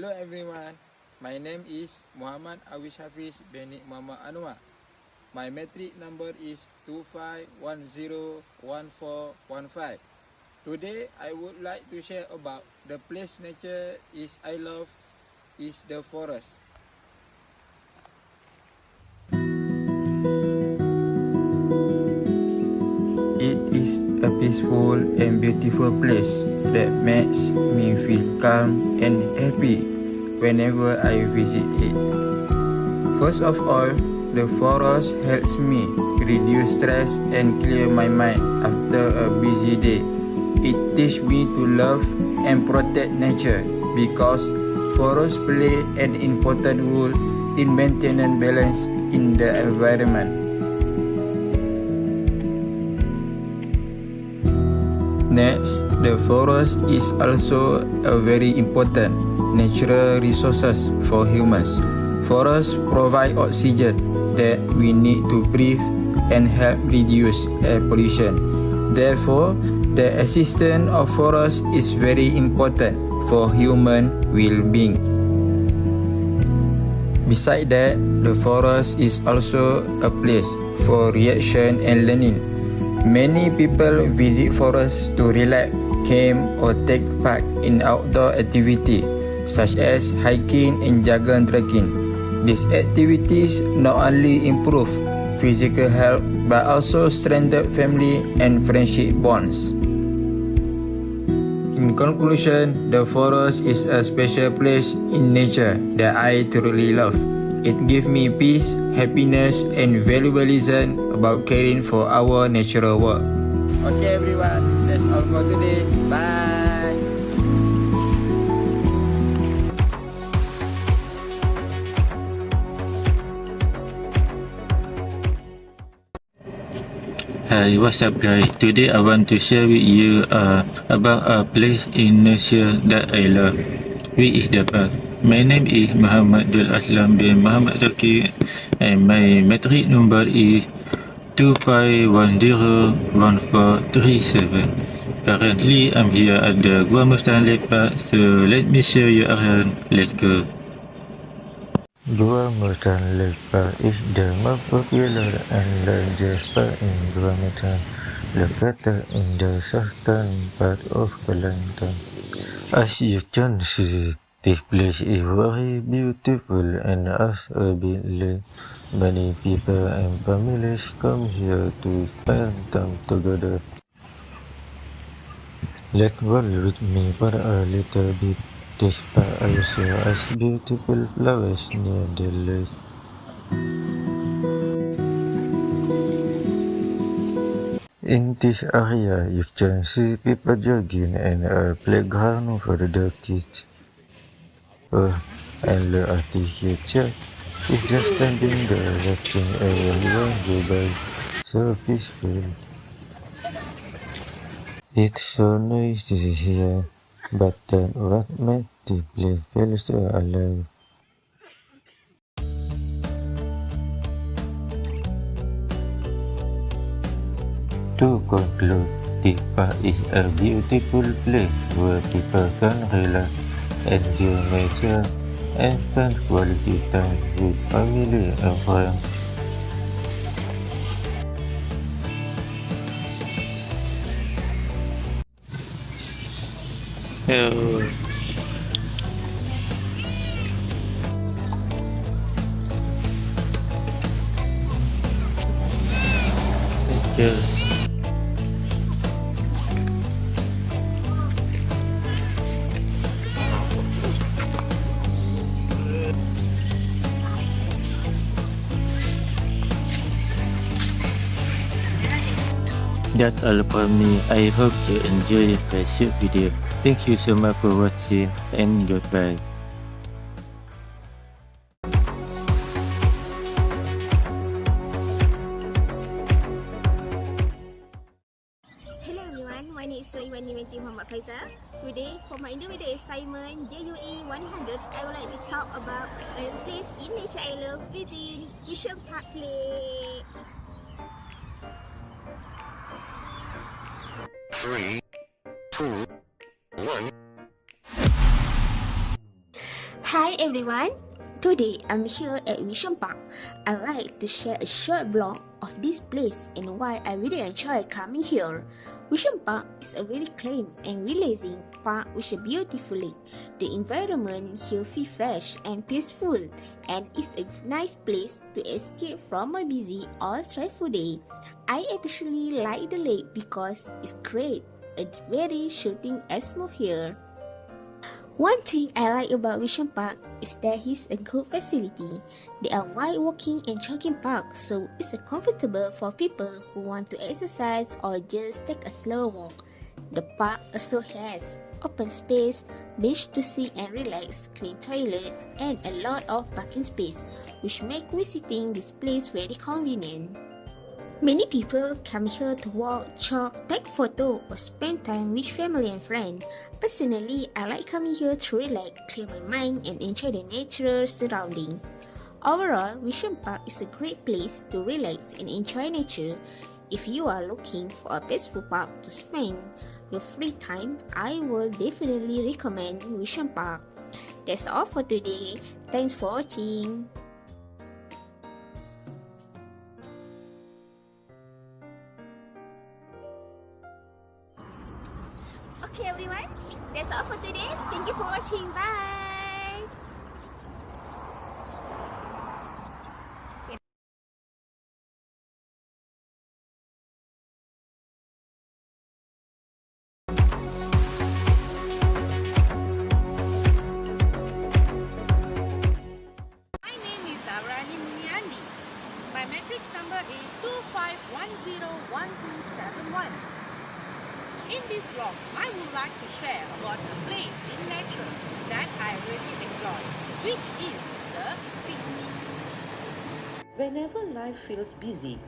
Hello everyone, my name is Muhammad Awish Hafiz bin Muhammad Anwar. My metric number is 25101415. Today I would like to share about the place nature is I love is the forest. It is a peaceful and beautiful place that makes me feel calm and happy whenever I visit it. First of all, the forest helps me reduce stress and clear my mind after a busy day. It teaches me to love and protect nature because forests play an important role in maintaining balance in the environment. Next, the forest is also a very important natural resources for humans. Forests provide oxygen that we need to breathe and help reduce air pollution. Therefore, the existence of forests is very important for human well-being. Besides that, the forest is also a place for reaction and learning. Many people visit forests to relax, camp or take part in outdoor activity such as hiking and jungle trekking. These activities not only improve physical health but also strengthen family and friendship bonds. In conclusion, the forest is a special place in nature that I truly love. It gives me peace, happiness, and valuable lesson about caring for our natural world. Okay everyone, that's all for today. Bye! Hi, what's up guys? Today I want to share with you about a place in nature that I love, which is the park. My name is Muhammad Jul Aslam bin Muhammad Zaki and my metric number is 25101437. Currently I'm here at the Gua Mustang Park, so let me show you around. Let's go. Gua Mustang Lake Park is the most popular and largest park in Guatemala, located in the southern part of Kelantan. As you can see, this place is very beautiful and has a big lake. Many people and families come here to spend time together. Let's walk with me for a little bit. This park also has beautiful flowers near the lake. In this area, you can see people jogging and a playground for the kids. Oh, and look at this cat. It's just standing there watching everyone go by. So peaceful. It's so noisy here, but that's what makes the place feel so alive. To conclude, this park is a beautiful place where people can relax, enjoy nature, and spend quality time with family and friends. Hello. Thank you. That's all for me. I hope you enjoyed the short video. Thank you so much for watching and goodbye. Hello everyone, my name is Tuan Muhammad Faizal. Today for my Andromeda assignment JUE100, I would like to talk about a place in nature I love within Yishun Park Lake. 3, 2, 1. everyone, today I'm here at Vision Park. I'd like to share a short blog of this place and why I really enjoy coming here. Vision Park is a very clean and relaxing park with a beautiful lake. The environment here feels fresh and peaceful, and it's a nice place to escape from a busy or stressful day. I especially like the lake because it's great, a very shooting atmosphere. One thing I like about Vision Park is that it's a good facility. There are wide walking and jogging parks, so it's comfortable for people who want to exercise or just take a slow walk. The park also has open space, beach to sit and relax, clean toilet, and a lot of parking space, which make visiting this place very convenient. Many people come here to walk, jog, take photo, or spend time with family and friends. Personally, I like coming here to relax, clear my mind, and enjoy the natural surrounding. Overall, Vision Park is a great place to relax and enjoy nature. If you are looking for a peaceful park to spend your free time, I will definitely recommend Vision Park. That's all for today. Thanks for watching. Okay everyone, that's all for today. Thank you for watching. Bye. My name is Avrani Muniandi. My matrix number is 25101271. In this vlog, I would like to share about a place in nature that I really enjoy, which is the beach. Whenever life feels busy,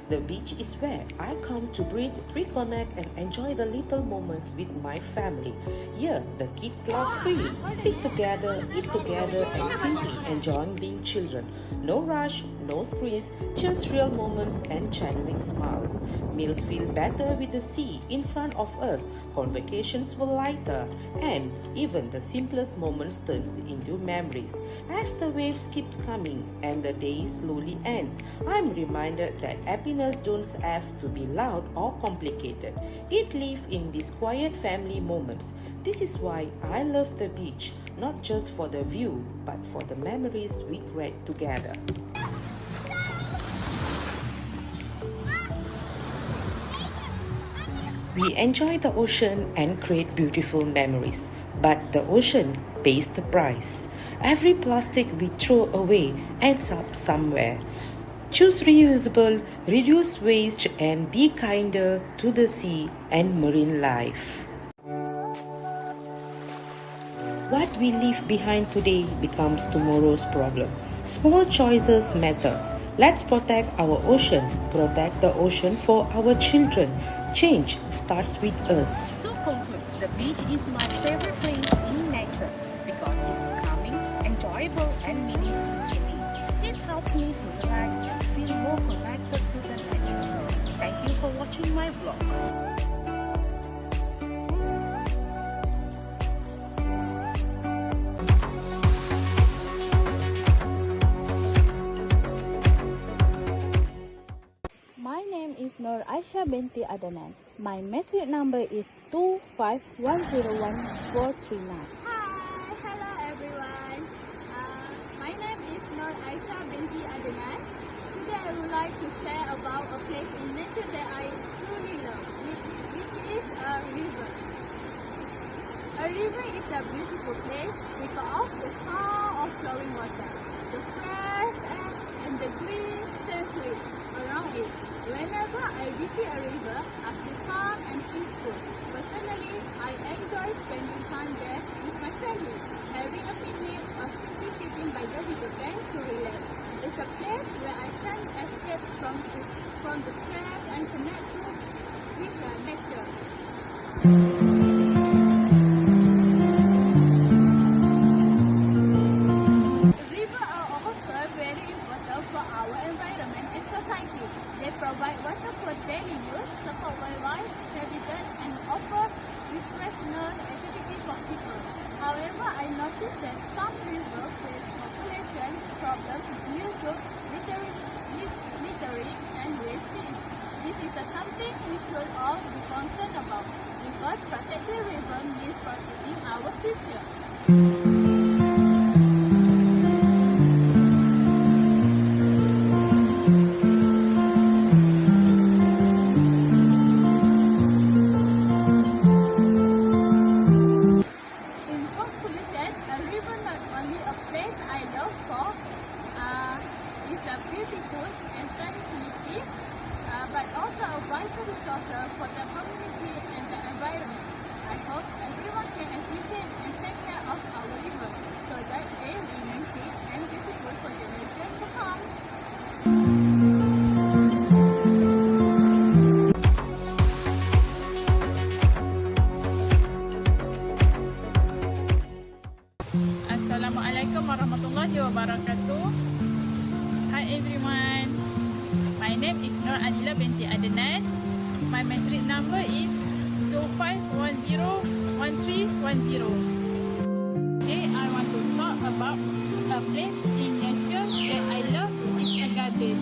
the beach is where I come to breathe, reconnect, and enjoy the little moments with my family. Here, the kids laugh freely, sit together, eat together, and simply enjoying being children. No rush, no screens, just real moments and genuine smiles. Meals feel better with the sea in front of us. Convocations were lighter, and even the simplest moments turn into memories. As the waves keep coming and the day slowly ends, I'm reminded that happiness don't have to be loud or complicated. It lives in these quiet family moments. This is why I love the beach, not just for the view, but for the memories we create together. We enjoy the ocean and create beautiful memories, but the ocean pays the price. Every plastic we throw away ends up somewhere. Choose reusable, reduce waste, and be kinder to the sea and marine life. What we leave behind today becomes tomorrow's problem. Small choices matter. Let's protect our ocean, protect the ocean for our children. Change starts with us. To conclude, the beach is my favorite place in nature because it's calming, enjoyable, and meaningful to me. It helps me to relax and feel more connected to the nature. Thank you for watching my vlog. My name is Nur Aisha binti Adnan. My matric number is 2510139. Hi, hello everyone. My name is Nur Aisha binti Adnan. Today I would like to share about a place in nature that I truly love, which is a river. A river is a beautiful place because of the sound of flowing water, the fresh air, and the green scenery around it. Whenever I visit a river, I feel calm and peaceful. Personally, I enjoy spending time there with my family, having a picnic or simply sitting by the river bank to relax. It's a place where I can escape from the stress and connect with nature. Rivers are also very important for our environment and society. They provide water for daily use, support wildlife habitat, and offer recreational activities for people. However, I noticed that some rivers face ecosystem is due to littering and wasting. This is something we should all be concerned about because protecting river means protecting our future. In conclusion, a river not only a place I love for, it's a beautiful and tranquility, but also a vital resource for the community and the environment. I hope everyone can appreciate and take care of our river so that they remain safe and beautiful for generations to come. Assalamualaikum warahmatullahi wabarakatuh. Hi everyone. My name is Nur Adila binti Adnan. My metric number is 25101310. Today I want to talk about a place in nature that I love. Is a garden.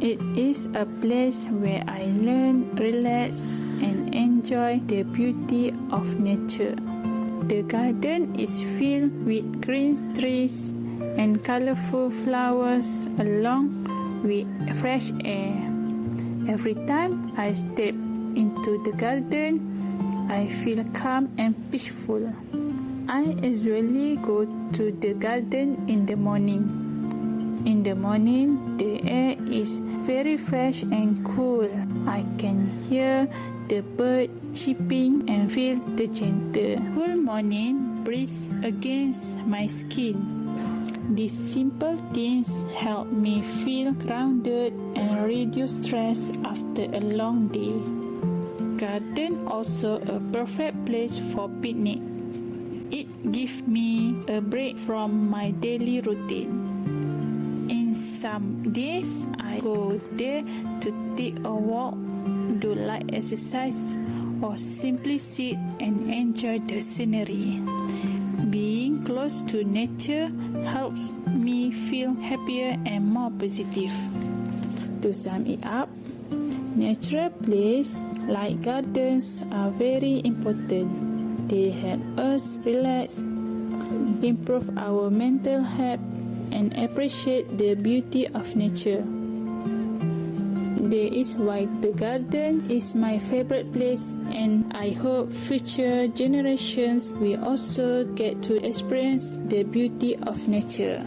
It is a place where I learn, relax, and enjoy the beauty of nature. The garden is filled with green trees and colorful flowers along with fresh air. Every time I step into the garden, I feel calm and peaceful. I usually go to the garden in the morning. In the morning, the air is very fresh and cool. I can hear the bird chirping and feel the gentle cool morning breeze against my skin. These simple things help me feel grounded and reduce stress after a long day. Garden also a perfect place for picnic. It gives me a break from my daily routine. In some days, I go there to take a walk, do light exercise, or simply sit and enjoy the scenery. Being close to nature helps me feel happier and more positive. To sum it up, natural places like gardens are very important. They help us relax, improve our mental health, and appreciate the beauty of nature. That is why the garden is my favorite place, and I hope future generations will also get to experience the beauty of nature.